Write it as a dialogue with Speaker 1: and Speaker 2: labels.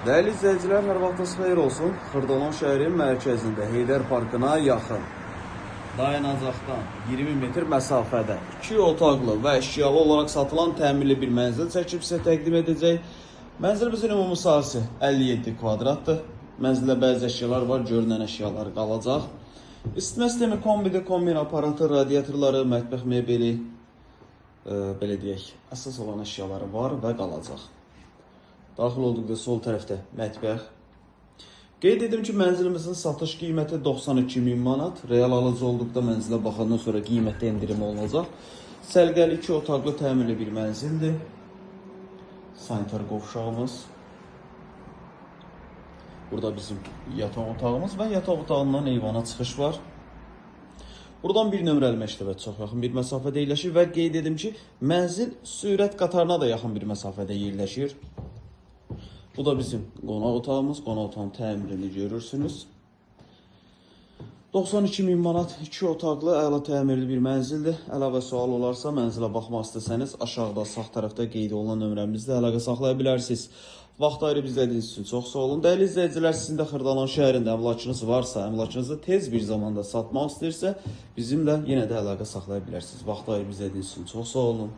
Speaker 1: Değerli izleyiciler, her vaxtınız xeyir olsun. Xırdalan şəhərin mərkəzində Heydər Parkına yaxın, dayanacaqdan 20 metr məsafədə 2 otaqlı və əşyalı olaraq satılan təmirli bir mənzil çəkib sizə təqdim edəcək. Mənzilimizin ümumi sahəsi 57 kvadratdır. Mənzildə bəzi əşyalar var, görünən əşyalar qalacaq. İsitmə sistemi kombidir, kombin aparatı, radiatorları, mətbəx mebeli, belə deyək, əsas olan əşyaları var və qalacaq. Daxil olduqda sol tərəfdə mətbəx. Qeyd edim ki, mənzilimizin satış qiyməti 92.000 manat. Real alıcı olduqda mənzilə baxandan sonra qiymətdə endirim olunacaq. Səliqəli 2 otaqlı təmirli bir mənzildir. Sanitar qovşağımız. Burada bizim yataq otağımız və yataq otağından eyvana çıxış var. Buradan bir nömrəli məktəbə çox yaxın bir məsafədə yerləşir və qeyd edim ki, mənzil sürət qatarına da yaxın bir məsafədə yerləşir. Bu da bizim qonaq otağımız. Qonaq otağının təmirini görürsünüz. 92.000 manat 2 otaqlı əla təmirli bir mənzildir. Əlavə sual olarsa, mənzilə baxmaq istəsəniz aşağıda sağ tərəfdə qeyd olunan nömrəmizlə əlaqə saxlaya bilərsiniz. Vaxt ayırıb izlədiyiniz üçün çox sağ olun. Dəyərli izləyicilər, sizin də Xırdalan şəhərində əmlakınız varsa, əmlakınızı tez bir zamanda satmaq istəyirsə, bizimlə yenə də əlaqə saxlaya bilərsiniz. Vaxt ayırıb izlədiyiniz üçün çox sağ olun.